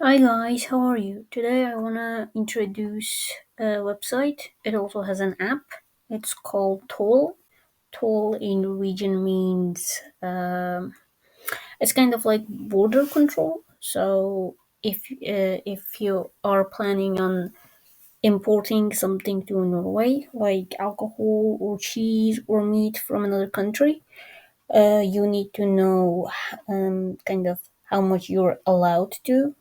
Hi guys, how are you? Today I wanna introduce a website. It also has an app. It's called Toll. Toll in Norwegian means it's kind of like border control. So if you are planning on importing something to Norway, like alcohol or cheese or meat from another country, you need to know kind of how much you're allowed to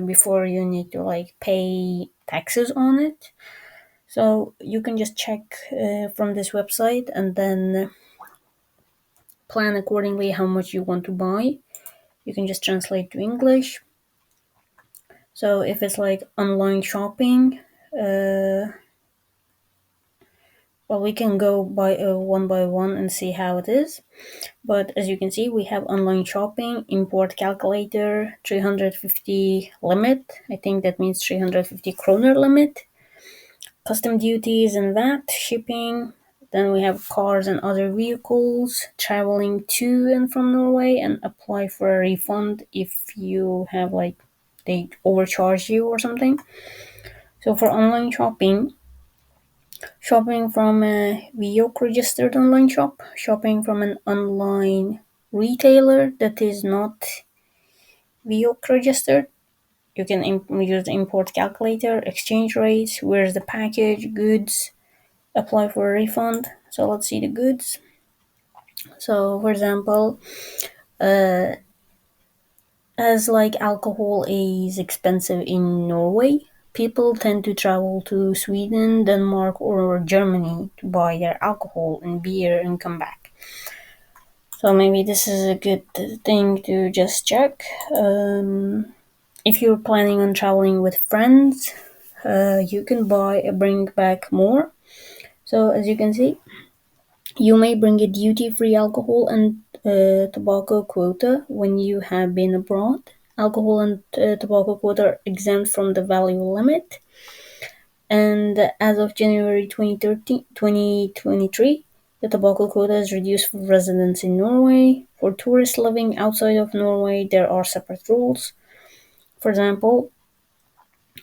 before you need to like pay taxes on it. So you can just check from this website and then plan accordingly how much you want to buy. You can just translate to English. So if it's like online shopping, well, we can go by one and see how it is. But as you can see, we have online shopping, import calculator, 350 limit. I think that means 350 kroner limit. Custom duties and VAT, shipping. Then we have cars and other vehicles traveling to and from Norway and apply for a refund if you have like they overcharge you or something. So for online shopping, shopping from a VIOC registered online shop, shopping from an online retailer that is not VIOC registered. You can use the import calculator, exchange rates, where's the package, goods, apply for a refund. So let's see the goods. So for example, as like alcohol is expensive in Norway, people tend to travel to Sweden, Denmark, or Germany to buy their alcohol and beer and come back. So maybe this is a good thing to just check. If you're planning on traveling with friends, you can bring back more. So as you can see, you may bring a duty-free alcohol and tobacco quota when you have been abroad. Alcohol and tobacco quota are exempt from the value limit. And as of January 2023, the tobacco quota is reduced for residents in Norway. For tourists living outside of Norway, there are separate rules. For example,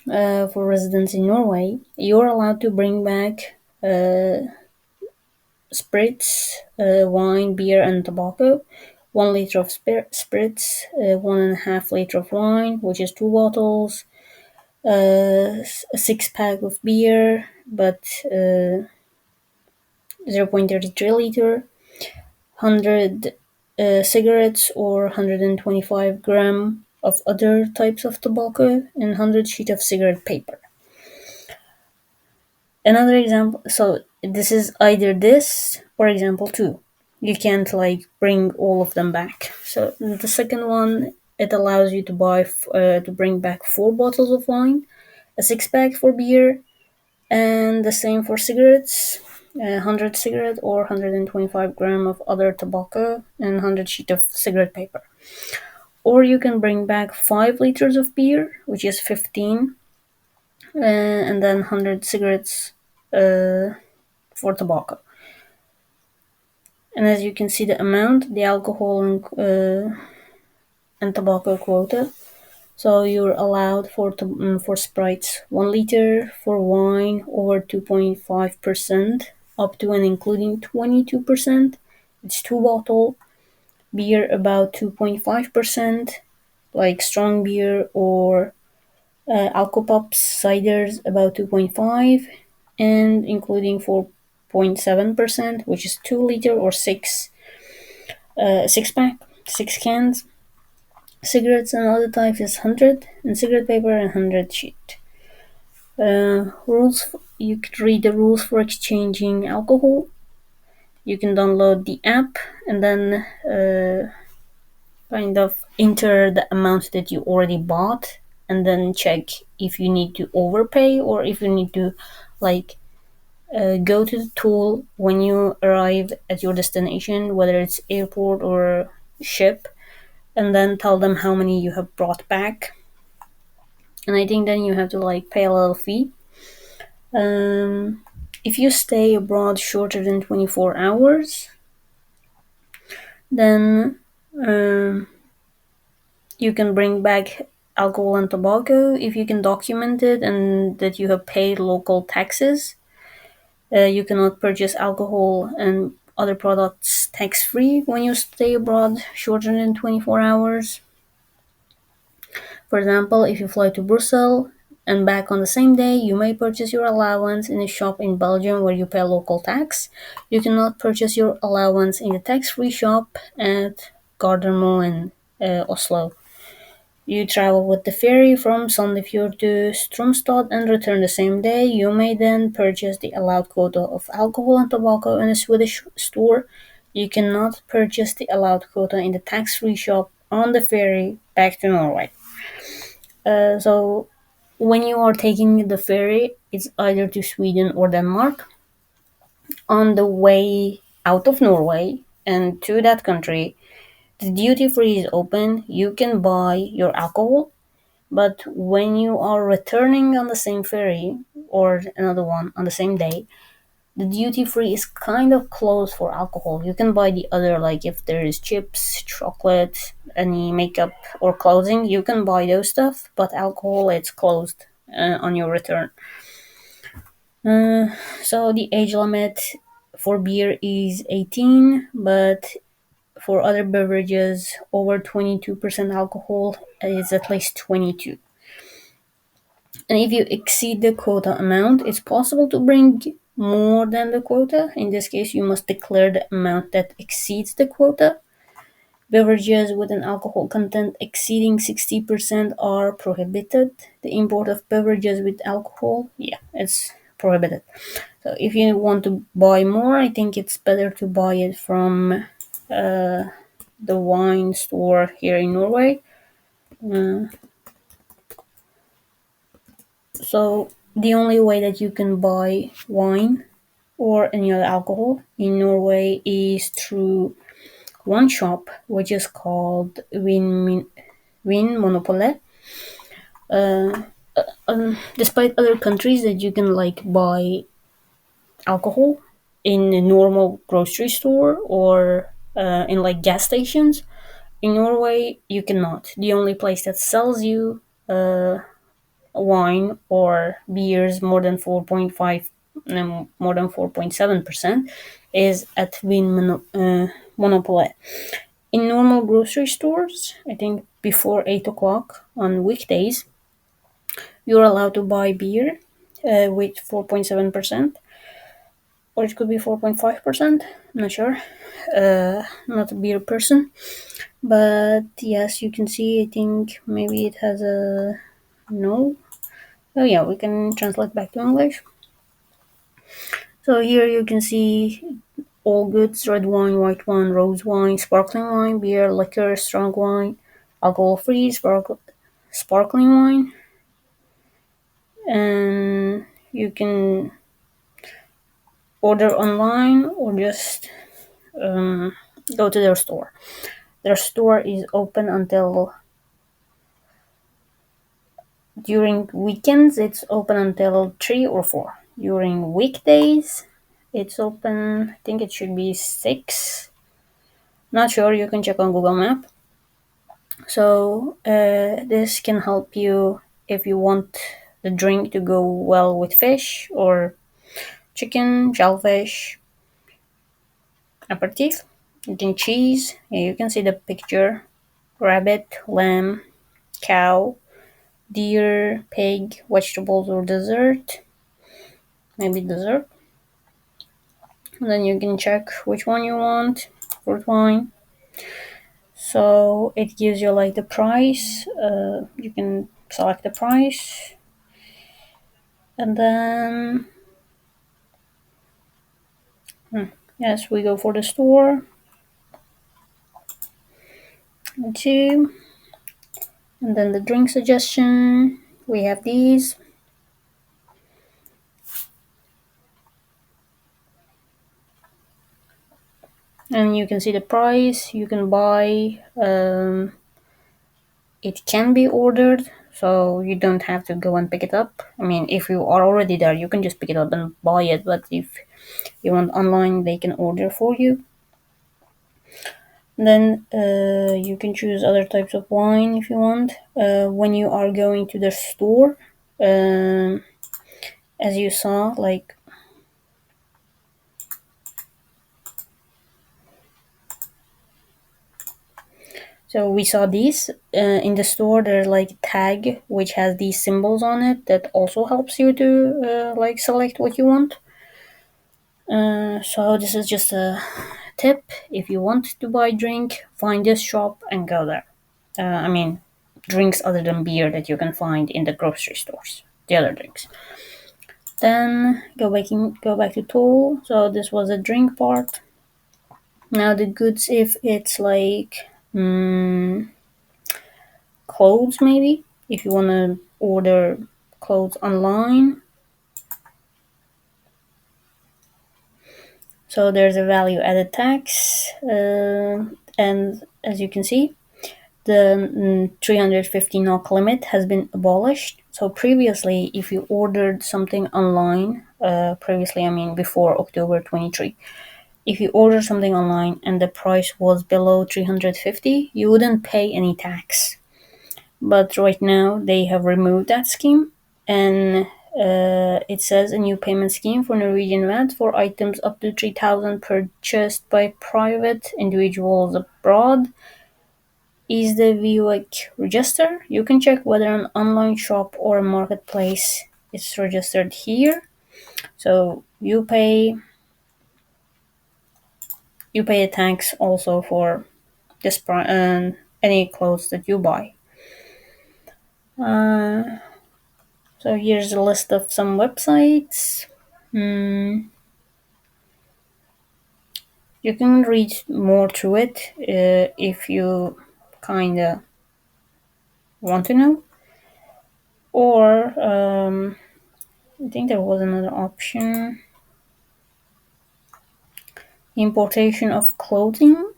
for residents in Norway, you're allowed to bring back spirits, wine, beer, and tobacco. 1 liter of spirits, 1.5 liter of wine, which is two bottles, a six-pack of beer, but 0.33 liter, 100 cigarettes or 125 gram of other types of tobacco, and 100 sheet of cigarette paper. Another example, so this is either this or example 2. You can't like bring all of them back. So the second one, it allows you to to bring back 4 bottles of wine, a six-pack for beer, and the same for cigarettes, 100 cigarette or 125 gram of other tobacco, and 100 sheet of cigarette paper. Or you can bring back 5 liters of beer, which is 15, and then 100 cigarettes for tobacco. And as you can see, the amount, the alcohol and tobacco quota. So you're allowed for sprites 1 liter, for wine over 2.5%, up to and including 22%. It's 2 bottle. Beer about 2.5%, like strong beer or alcopops, ciders about 2.5, and including 4.7%, which is 2 liter or six pack, 6 cans. Cigarettes and other types is 100, and cigarette paper and 100 sheet. Rules. You could read the rules for exchanging alcohol. You can download the app and then kind of enter the amount that you already bought, and then check if you need to overpay or if you need to like go to the tool when you arrive at your destination, whether it's airport or ship, and then tell them how many you have brought back. And I think then you have to like pay a little fee. If you stay abroad shorter than 24 hours, then you can bring back alcohol and tobacco, if you can document it and that you have paid local taxes, you cannot purchase alcohol and other products tax free when you stay abroad shorter than 24 hours. For example, if you fly to Brussels and back on the same day, you may purchase your allowance in a shop in Belgium where you pay local tax. You cannot purchase your allowance in the tax free shop at Gardermoen in Oslo. You travel with the ferry from Sandefjord to Stromstad and return the same day. You may then purchase the allowed quota of alcohol and tobacco in a Swedish store. You cannot purchase the allowed quota in the tax-free shop on the ferry back to Norway. So when you are taking the ferry, it's either to Sweden or Denmark. On the way out of Norway and to that country, the duty free is open. You can buy your alcohol. But when you are returning on the same ferry or another one on the same day, the duty free is kind of closed for alcohol. You can buy the other, like if there is chips, chocolate, any makeup or clothing, you can buy those stuff. But alcohol, it's closed on your return. So the age limit for beer is 18, but for other beverages over 22% alcohol is at least 22. And if you exceed the quota amount, it's possible to bring more than the quota. In this case, you must declare the amount that exceeds the quota. Beverages with an alcohol content exceeding 60% are prohibited. The import of beverages with alcohol, yeah, it's prohibited. So if you want to buy more, I think it's better to buy it from the wine store here in Norway. Uh, so the only way that you can buy wine or any other alcohol in Norway is through one shop, which is called Vinmonopolet. Despite other countries that you can like buy alcohol in a normal grocery store or in like gas stations, in Norway you cannot. The only place that sells you wine or beers more than 4.5 more than 4.7% is at Monopoly. In normal grocery stores, I think before 8 o'clock on weekdays, you're allowed to buy beer with 4.7%, or it could be 4.5%. I'm not sure. Not a beer person. But yes, you can see, I think maybe it has a no. Oh yeah, we can translate back to English. So here you can see all goods: red wine, white wine, rose wine, sparkling wine, beer, liquor, strong wine, alcohol-free, sparkling wine, and you can order online or just go to their store. Their store is open until during weekends. It's open until 3 or 4. During weekdays, it's open. I think it should be 6. Not sure. You can check on Google Map. So this can help you if you want the drink to go well with fish or chicken, shellfish, aperitif. You can cheese. Yeah, you can see the picture. Rabbit, lamb, cow, deer, pig, vegetables or dessert. Maybe dessert. And then you can check which one you want. Fruit wine. So it gives you like the price. You can select the price. And then yes, we go for the store. Two. And then the drink suggestion. We have these. And you can see the price. You can buy. It can be ordered, so you don't have to go and pick it up. I mean, if you are already there, you can just pick it up and buy it. But if you want online, they can order for you. Then you can choose other types of wine if you want. When you are going to the store, um, as you saw, like, so we saw these in the store. There's like a tag which has these symbols on it that also helps you to like select what you want. So this is just a tip. If you want to buy drink, find this shop and go there. I mean, drinks other than beer that you can find in the grocery stores. The other drinks. Then go back to tool. So this was a drink part. Now the goods, if it's like clothes, maybe if you want to order clothes online. So there's a value added tax, and as you can see, the 350 NOK limit has been abolished. So previously, if you ordered something online, previously I mean before October 23, if you order something online and the price was below 350, you wouldn't pay any tax. But right now they have removed that scheme, and it says a new payment scheme for Norwegian VAT for items up to 3,000 purchased by private individuals abroad is the VUIC register. You can check whether an online shop or a marketplace is registered here. So you pay a tax also for this any clothes that you buy. Uh, so here's a list of some websites. You can read more through it if you kinda want to know. Or I think there was another option: importation of clothing.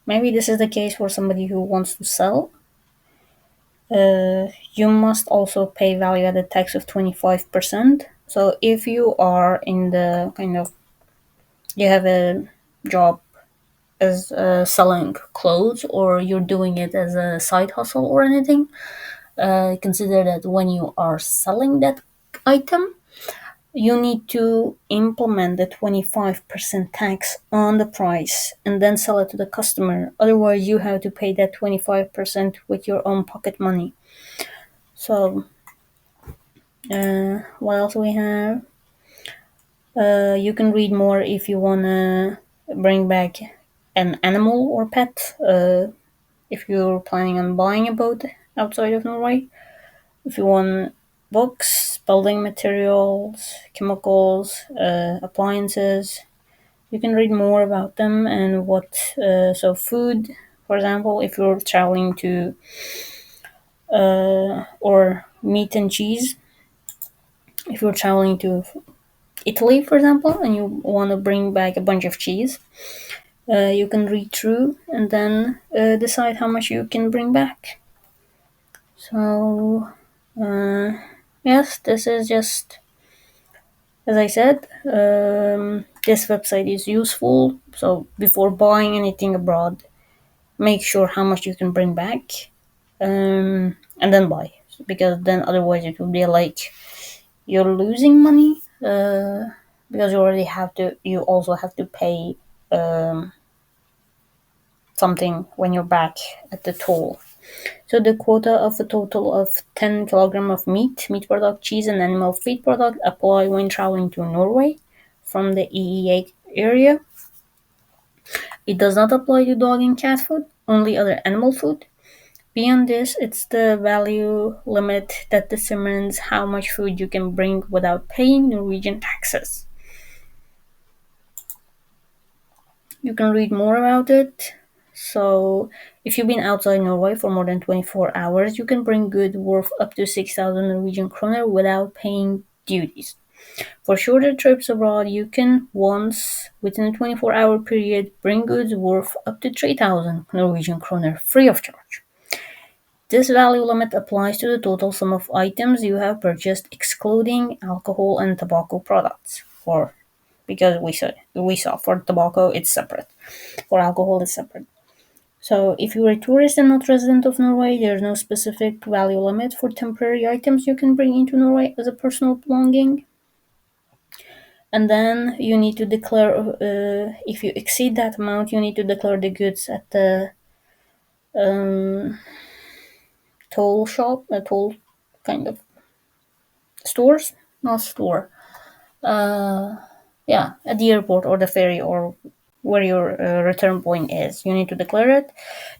Maybe this is the case for somebody who wants to sell. You must also pay value added tax of 25%. So if you are in the kind of, you have a job as selling clothes, or you're doing it as a side hustle or anything, consider that when you are selling that item, you need to implement the 25% tax on the price and then sell it to the customer. Otherwise, you have to pay that 25% with your own pocket money. So, what else we have? You can read more if you want to bring back an animal or pet. If you're planning on buying a boat outside of Norway. If you want books, building materials, chemicals, appliances, you can read more about them and what. So food, for example, if you're traveling to or meat and cheese, if you're traveling to Italy, for example, and you want to bring back a bunch of cheese, you can read through and then decide how much you can bring back. So, yes, this is just, as I said, this website is useful. So, before buying anything abroad, make sure how much you can bring back, and then buy. Because then, otherwise, it will be like you're losing money. Because you also have to pay something when you're back at the toll. So the quota of a total of 10 kilogram of meat product, cheese, and animal feed product apply when traveling to Norway from the EEA area. It does not apply to dog and cat food, only other animal food. Beyond this, it's the value limit that determines how much food you can bring without paying Norwegian taxes. You can read more about it. So, if you've been outside Norway for more than 24 hours, you can bring goods worth up to 6,000 Norwegian kroner without paying duties. For shorter trips abroad, you can once, within a 24-hour period, bring goods worth up to 3,000 Norwegian kroner free of charge. This value limit applies to the total sum of items you have purchased, excluding alcohol and tobacco products. Because we saw for tobacco it's separate, for alcohol it's separate. So if you're a tourist and not resident of Norway, there's no specific value limit for temporary items you can bring into Norway as a personal belonging. And then you need to declare, if you exceed that amount, you need to declare the goods at the um, toll shop, a toll kind of stores, not store. Uh, yeah, at the airport or the ferry or where your return point is. You need to declare it.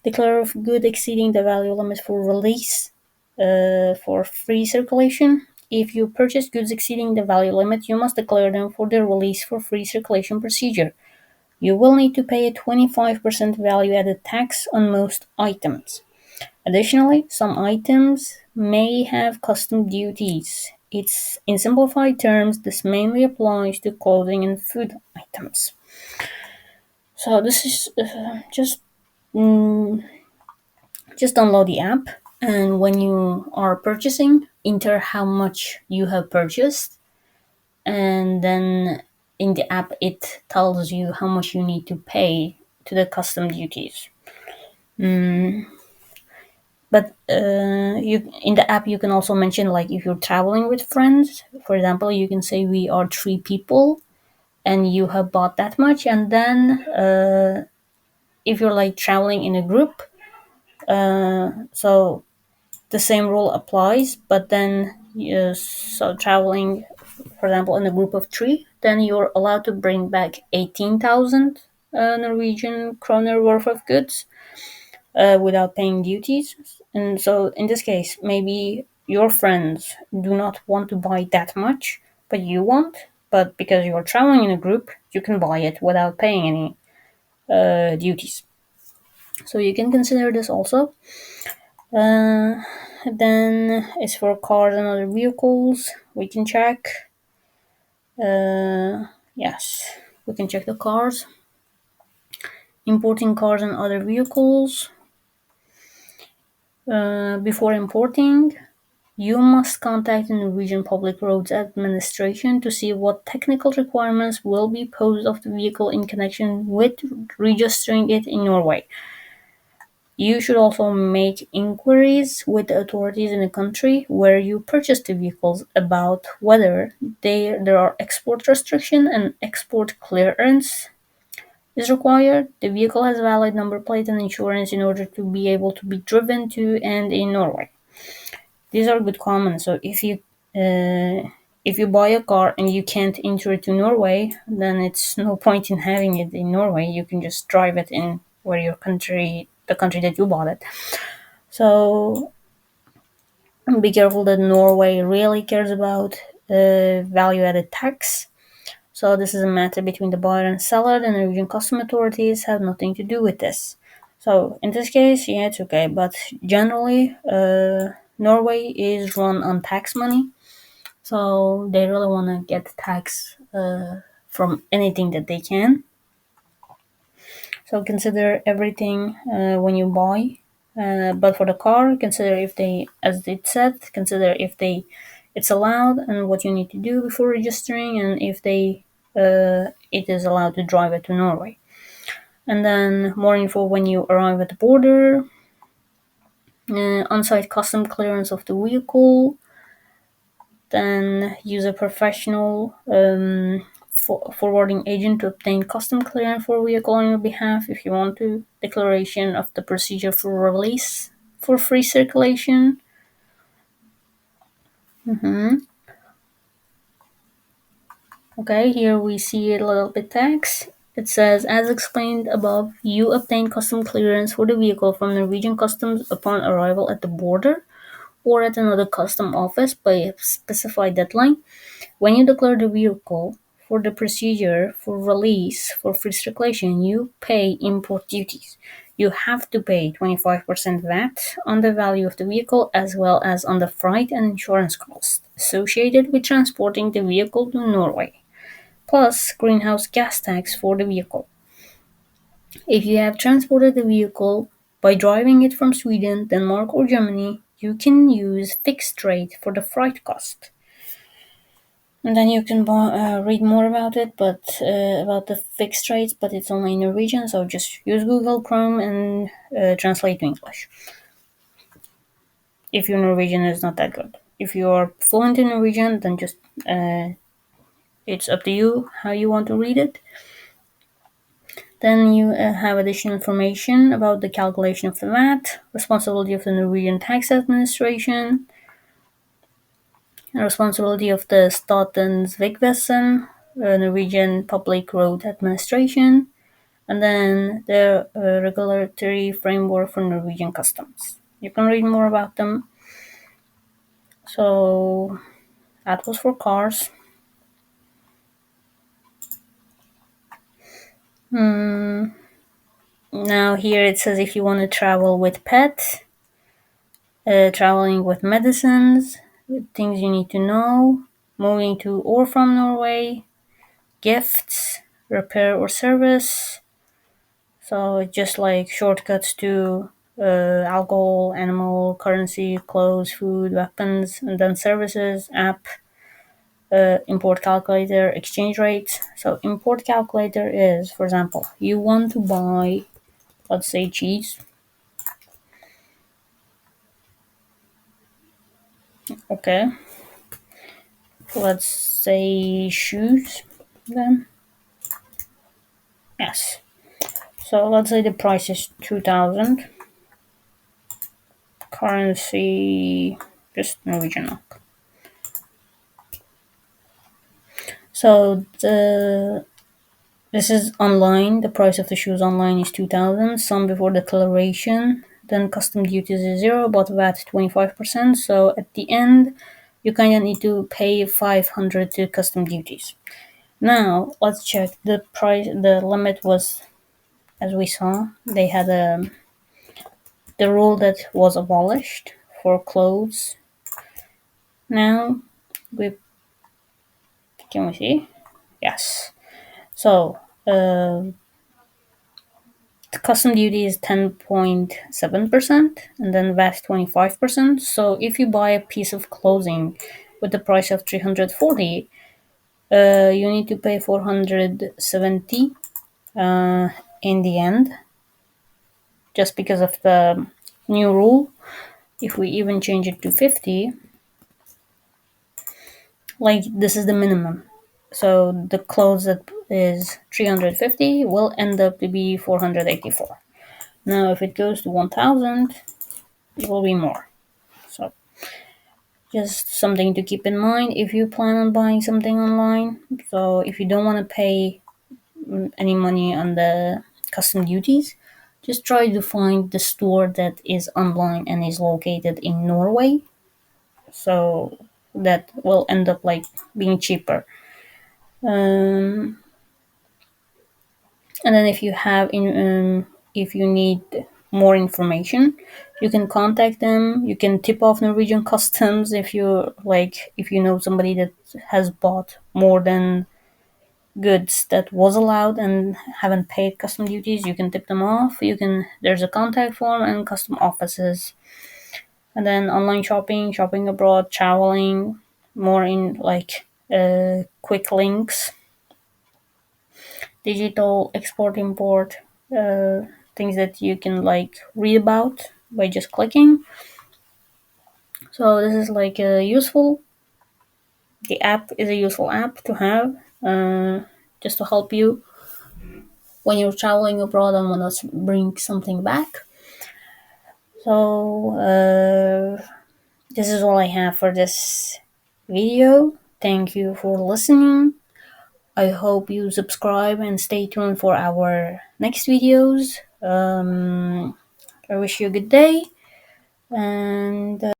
Declare of good exceeding the value limit for release for free circulation. If you purchase goods exceeding the value limit, you must declare them for the release for free circulation procedure. You will need to pay a 25% value added tax on most items. Additionally, some items may have custom duties. It's in simplified terms, this mainly applies to clothing and food items. So this is mm, just download the app, and when you are purchasing, enter how much you have purchased, and then in the app it tells you how much you need to pay to the custom duties. But you in the app you can also mention, like, if you're traveling with friends, for example, you can say we are 3 people and you have bought that much, and then if you're like traveling in a group, so the same rule applies, but then so traveling, for example, in a group of 3, then you're allowed to bring back 18,000 Norwegian kroner worth of goods without paying duties. And so in this case, maybe your friends do not want to buy that much, but you want, but because you're traveling in a group, you can buy it without paying any duties. So you can consider this also. Uh, then as for cars and other vehicles, we can check. Yes, we can check the cars. Importing cars and other vehicles. Before importing, you must contact the Norwegian Public Roads Administration to see what technical requirements will be posed of the vehicle in connection with registering it in Norway. You should also make inquiries with the authorities in the country where you purchased the vehicles about whether there are export restriction and export clearance is required. The vehicle has valid number plate and insurance in order to be able to be driven to and in Norway. These are good comments. So if you buy a car and you can't enter it to Norway, then it's no point in having it in Norway. You can just drive it in where your country, the country that you bought it. So be careful that Norway really cares about value-added tax. So this is a matter between the buyer and seller. The Norwegian custom authorities have nothing to do with this. So in this case, yeah, it's okay. But generally, Norway is run on tax money, so they really want to get tax from anything that they can. So consider everything when you buy. But for the car, consider if they, as it said, consider if it's allowed and what you need to do before registering, and if it is allowed to drive it to Norway. And then more info when you arrive at the border, on-site custom clearance of the vehicle, then use a professional forwarding agent to obtain custom clearance for a vehicle on your behalf if you want to. Declaration of the procedure for release for free circulation. Okay, here we see a little bit text. It says, as explained above, you obtain custom clearance for the vehicle from Norwegian Customs upon arrival at the border or at another custom office by a specified deadline. When you declare the vehicle for the procedure for release for free circulation, you pay import duties. You have to pay 25% VAT on the value of the vehicle as well as on the freight and insurance costs associated with transporting the vehicle to Norway, plus greenhouse gas tax for the vehicle. If you have transported the vehicle by driving it from Sweden, Denmark, or Germany, you can use fixed rate for the freight cost. And then you can read more about it, but about the fixed rates, but it's only in Norwegian, so just use Google Chrome and translate to English. If your Norwegian is not that good. If you're fluent in Norwegian, then just it's up to you how you want to read it. Then you have additional information about the calculation of the VAT, responsibility of the Norwegian Tax Administration, and responsibility of the Statens Vegvesen, Norwegian Public Road Administration, and then the regulatory framework for Norwegian customs. You can read more about them. So that was for cars. Now here it says if you want to travel with pets, traveling with medicines, things you need to know, moving to or from Norway, gifts, repair or service. So it's just like shortcuts to alcohol, animal, currency, clothes, food, weapons, and then services, app, import calculator, exchange rates. So import calculator is, for example, you want to buy, let's say, cheese. Okay. Let's say shoes then. Yes. So let's say the price is 2,000. Currency, just Norwegian NOK. So this is online. The price of the shoes online is 2,000. Some before declaration. Then custom duties is 0, but VAT 25%. So at the end, you kind of need to pay 500 to custom duties. Now let's check the price. The limit was, as we saw, they had the rule that was abolished for clothes. Now we can we see? Yes. So the custom duty is 10.7%, and then VAT 25%. So if you buy a piece of clothing with the price of 340, you need to pay 470 in the end, just because of the new rule. If we even change it to 50, like this is the minimum. So the clothes that is 350 will end up to be 484. Now if it goes to 1000, it will be more. So just something to keep in mind if you plan on buying something online. So if you don't want to pay any money on the custom duties, just try to find the store that is online and is located in Norway. So that will end up like being cheaper. And then if you need more information, you can contact them. You can tip off Norwegian customs if you know somebody that has bought more than goods that was allowed and haven't paid custom duties. You can tip them off. There's a contact form and custom offices. And then online shopping, shopping abroad, traveling, more in quick links, digital export import, uh, things that you can read about by just clicking. So this is useful. The app is a useful app to have, just to help you when you're traveling abroad and want to bring something back. So this is all I have for this video. Thank you for listening. I hope you subscribe and stay tuned for our next videos. I wish you a good day, and